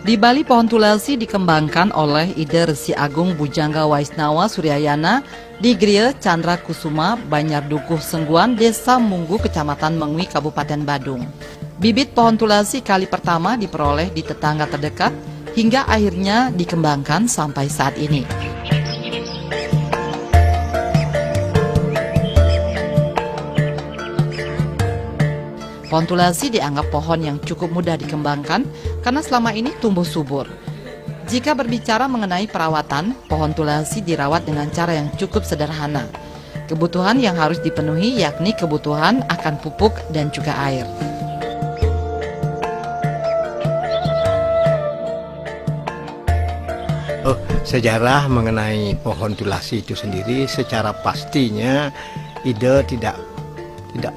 Di Bali, pohon tulasi dikembangkan oleh Ide Resi Agung Bujangga Waisnawa Suryayana di Gria Chandra Kusuma, Banyardukuh Sengguan, Desa Munggu, Kecamatan Mengwi, Kabupaten Badung. Bibit pohon tulasi kali pertama diperoleh di tetangga terdekat hingga akhirnya dikembangkan sampai saat ini. Pohon tulasi dianggap pohon yang cukup mudah dikembangkan karena selama ini tumbuh subur. Jika berbicara mengenai perawatan, pohon tulasi dirawat dengan cara yang cukup sederhana. Kebutuhan yang harus dipenuhi yakni kebutuhan akan pupuk dan juga air. Sejarah mengenai pohon tulasi itu sendiri secara pastinya Ide tidak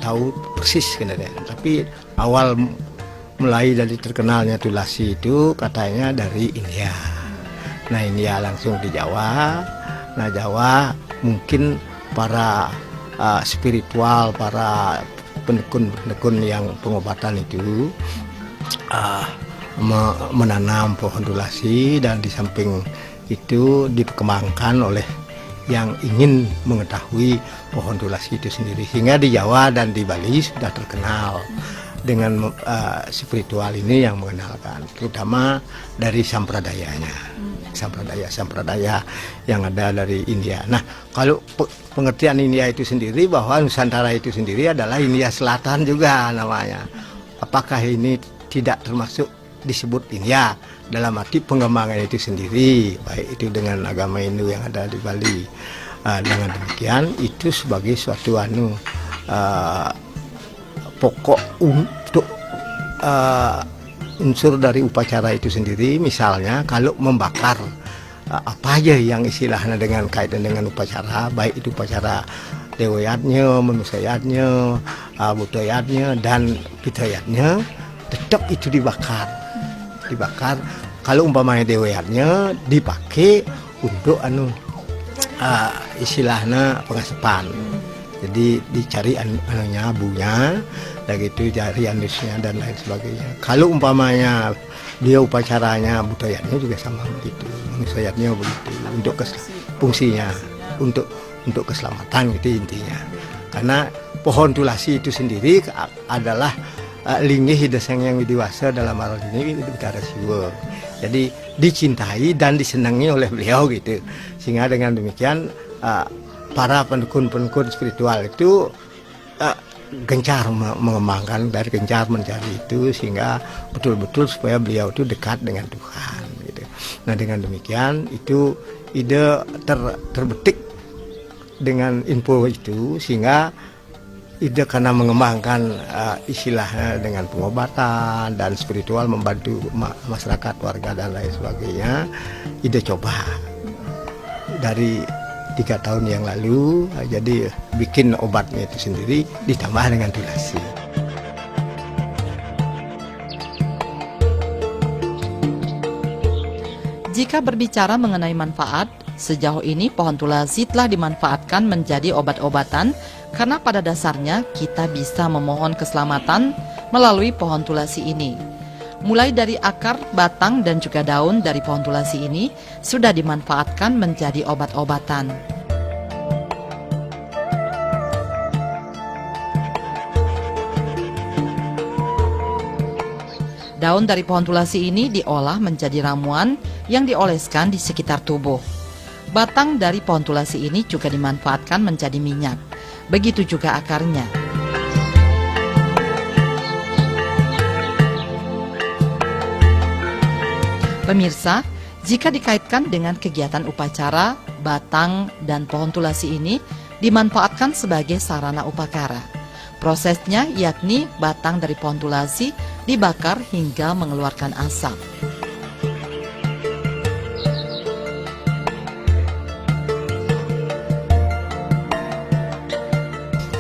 tahu persis sebenarnya, tapi awal mulai dari terkenalnya tulasi itu katanya dari India. Nah, India langsung di Jawa. Nah, Jawa mungkin para spiritual, para pendekun yang pengobatan itu menanam pohon tulasi, dan di samping itu dikembangkan oleh yang ingin mengetahui pohon tulasi itu sendiri, sehingga di Jawa dan di Bali sudah terkenal dengan spiritual ini yang mengenalkan, terutama dari sampradayanya, sampradaya yang ada dari India. Nah, kalau pengertian India itu sendiri, bahwa Nusantara itu sendiri adalah India Selatan juga namanya. Apakah ini tidak termasuk disebut India dalam arti pengembangan itu sendiri, baik itu dengan agama Hindu yang ada di Bali. Dengan demikian itu sebagai suatu pokok untuk unsur dari upacara itu sendiri. Misalnya kalau membakar apa aja yang istilahnya dengan kaitan dengan upacara, baik itu upacara dewayatnya, manusayatnya, budayatnya, dan pitayatnya, tetap itu dibakar. Kalau umpamanya dewayatnya dipakai untuk istilahnya pengasapan. Jadi dicari abunya, dan gitu cari anusnya dan lain sebagainya. Kalau umpamanya dia upacaranya budayatnya juga sama begitu, manusayatnya begitu, untuk fungsinya untuk keselamatan gitu intinya. Karena pohon tulasi itu sendiri adalah linggih hidasang yang widiwasa dalam hal ini Bidara Siwa. Jadi dicintai dan disenangi oleh beliau gitu. Sehingga dengan demikian para pendukun spiritual itu gencar mengembangkan, dari gencar mencari itu, sehingga betul-betul supaya beliau itu dekat dengan Tuhan gitu. Nah, dengan demikian itu ide terbetik dengan info itu, sehingga ide karena mengembangkan istilahnya dengan pengobatan dan spiritual, membantu masyarakat, warga dan lain sebagainya. Ide coba dari 3 tahun yang lalu, jadi bikin obatnya itu sendiri ditambah dengan tulasi. Jika berbicara mengenai manfaat, sejauh ini pohon tulasi telah dimanfaatkan menjadi obat-obatan karena pada dasarnya kita bisa memohon keselamatan melalui pohon tulasi ini. Mulai dari akar, batang, dan juga daun dari pohon tulasi ini sudah dimanfaatkan menjadi obat-obatan. Daun dari pohon tulasi ini diolah menjadi ramuan yang dioleskan di sekitar tubuh. Batang dari pohon tulasi ini juga dimanfaatkan menjadi minyak. Begitu juga akarnya. Pemirsa, jika dikaitkan dengan kegiatan upacara, batang dan pohon tulasi ini dimanfaatkan sebagai sarana upakara. Prosesnya yakni batang dari pohon tulasi dibakar hingga mengeluarkan asap.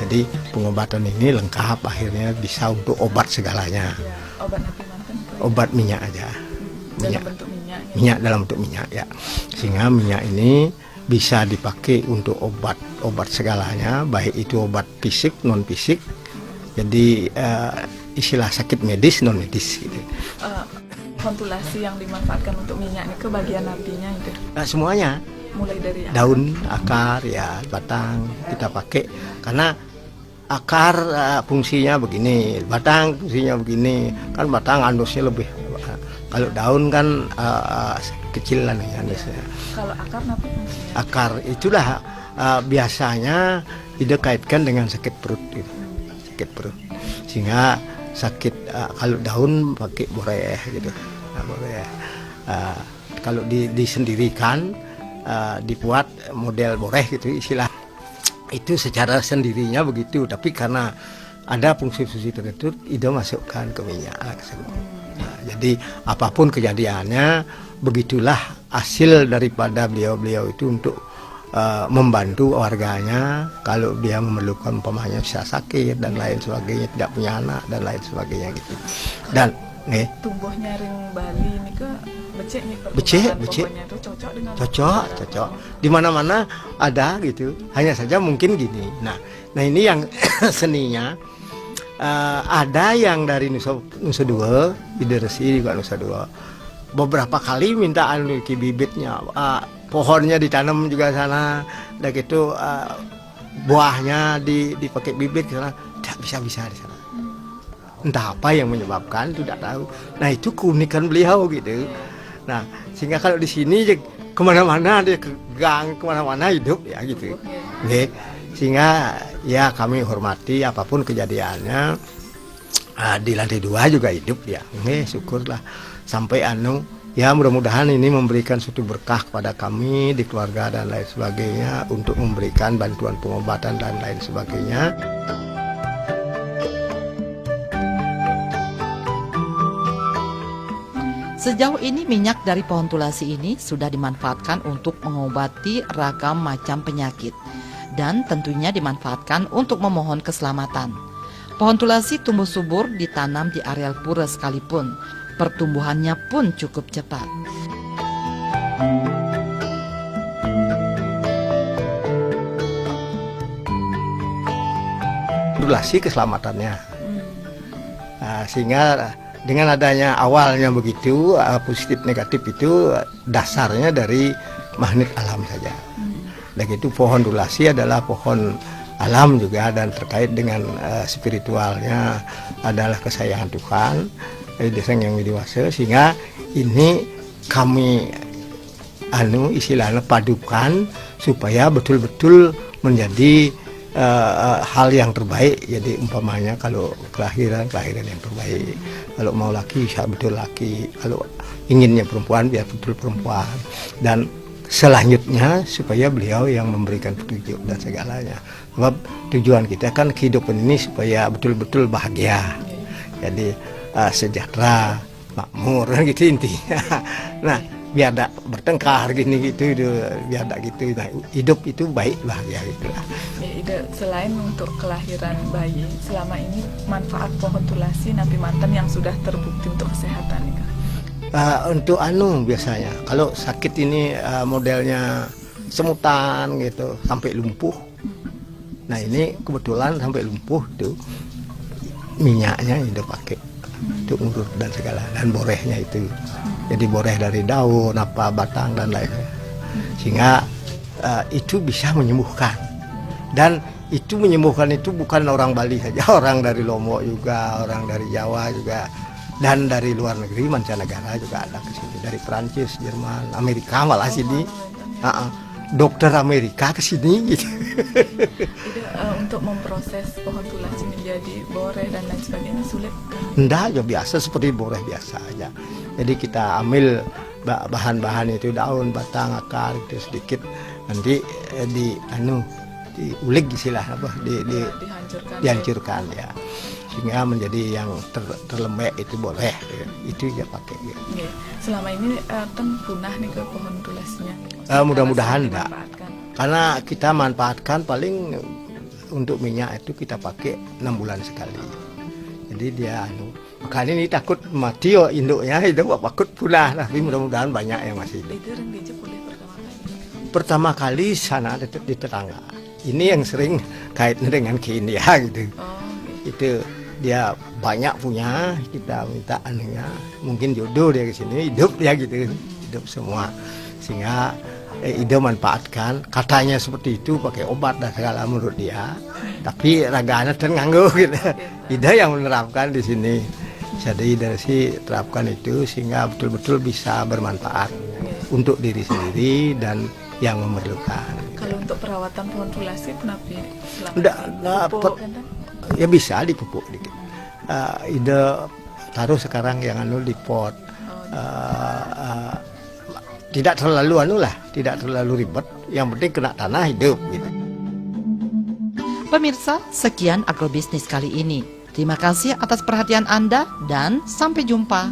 Jadi pengobatan ini lengkap, akhirnya bisa untuk obat segalanya. Obat apa makan? Obat minyak aja. Dalam bentuk minyak. Minyak dalam bentuk minyak ya. Sehingga minyak ini bisa dipakai untuk obat segalanya, baik itu obat fisik, non fisik. Jadi istilah sakit medis, non medis gitu. pohon tulasi yang dimanfaatkan untuk minyak ini ke bagian apinya itu. Nah, semuanya Mulai dari daun, akar, ya batang kita pakai karena akar fungsinya begini, batang fungsinya begini. Kan batang andusnya lebih, kalau daun kan kecil lah nih andusnya. Kalau akar apa fungsinya? Akar itulah biasanya dikaitkan dengan sakit perut gitu. Sakit perut, sehingga sakit kalau daun pakai boreh gitu. Nah, boreh kalau disendirikan, dibuat model boreh gitu istilah itu secara sendirinya begitu, tapi karena ada fungsi-fungsi tertentu itu masukkan ke minyak. Nah, jadi apapun kejadiannya, begitulah hasil daripada beliau itu untuk membantu warganya kalau dia memerlukan umpamanya bisa sakit dan lain sebagainya, tidak punya anak dan lain sebagainya gitu. Dan tumbuhnya ring Bali ini ke becek nih, becek pohonnya itu cocok dengan cocok di mana-mana ada gitu, hanya saja mungkin gini. Nah ini yang seninya ada yang dari Nusa Dua, Ide Resi juga Nusa Dua, beberapa kali minta bibitnya, pohonnya ditanam juga sana, dan gitu buahnya dipakai bibit sana, tidak bisa di sana. Entah apa yang menyebabkan tidak tahu. Nah itu keunikan beliau gitu. Nah sehingga kalau di sini kemana-mana dia ke gang, kemana-mana hidup ya gitu. Oke. Sehingga ya kami hormati apapun kejadiannya, di lantai 2 juga hidup ya. Oke, syukurlah sampai ya mudah-mudahan ini memberikan suatu berkah kepada kami di keluarga dan lain sebagainya untuk memberikan bantuan pengobatan dan lain sebagainya. Sejauh ini minyak dari pohon tulasi ini sudah dimanfaatkan untuk mengobati ragam macam penyakit dan tentunya dimanfaatkan untuk memohon keselamatan. Pohon tulasi tumbuh subur ditanam di areal pura sekalipun, pertumbuhannya pun cukup cepat. Tulasi keselamatannya, sehingga dengan adanya awalnya begitu positif negatif itu dasarnya dari magnet alam saja. Dan itu pohon tulasi adalah pohon alam juga dan terkait dengan spiritualnya adalah kesayangan Tuhan dari desa yang dewasa, sehingga ini kami istilahnya padukan supaya betul-betul menjadi hal yang terbaik. Jadi umpamanya kalau kelahiran yang terbaik, kalau mau laki bisa betul laki, kalau inginnya perempuan biar betul perempuan, dan selanjutnya supaya beliau yang memberikan petunjuk dan segalanya. Sebab tujuan kita kan kehidupan ini supaya betul-betul bahagia, jadi sejahtera, makmur gitu intinya. Nah biar tak bertengkar gini gitu, biar tak gitu. Nah, hidup itu baik bahagia gitulah. Ya, Ide, selain untuk kelahiran bayi, selama ini manfaat pohon tulasi Napi Mantan yang sudah terbukti untuk kesehatan nih Kak? Untuk biasanya kalau sakit ini modelnya semutan gitu sampai lumpuh. Nah ini kebetulan sampai lumpuh tuh minyaknya itu pakai untuk ngurut dan segala, dan borehnya itu. Jadi boreh dari daun, batang dan lainnya, sehingga itu bisa menyembuhkan. Dan itu menyembuhkan itu bukan orang Bali saja, orang dari Lombok juga, orang dari Jawa juga, dan dari luar negeri mancanegara juga ada ke sini, dari Prancis, Jerman, Amerika malah sini. Dokter Amerika ke sini gitu. Untuk memproses pohon tulasi menjadi boreh dan lain sebagainya sulit? Enggak, ya biasa seperti boreh biasa aja. Jadi kita ambil bahan-bahan itu, daun, batang, akar itu sedikit, nanti diulik istilah dihancurkan ya, sehingga menjadi yang terlembek itu boleh, itu ya pakai. Ya. Selama ini kan punah nih ke pohon tulasinya. Mudah-mudahan enggak, karena kita manfaatkan paling untuk minyak itu kita pakai 6 bulan sekali. Jadi dia makanya ini takut mati induknya itu takut punah, tapi mudah-mudahan banyak yang masih hidup. Itu Renggeja boleh pertama kali sana di tetangga. Ini yang sering kaitnya dengan ke India gitu. Oh, Itu dia banyak punya, kita minta anunya, mungkin jodoh dia ke sini, hidup dia gitu, hidup semua. Sehingga ide manfaatkan, katanya seperti itu pakai obat dan segala menurut dia, tapi raganya terganggu gitu. Ide yang menerapkan di sini. Jadi dari si terapkan itu sehingga betul-betul bisa bermanfaat untuk diri sendiri dan yang memerlukan. Kalau untuk perawatan pohon tulasi kenapa? Ya bisa dipupuk dikit. Ide taruh sekarang yang di pot. Tidak terlalu tidak terlalu ribet. Yang penting kena tanah hidup gitu. Pemirsa, sekian agrobisnis kali ini. Terima kasih atas perhatian Anda dan sampai jumpa.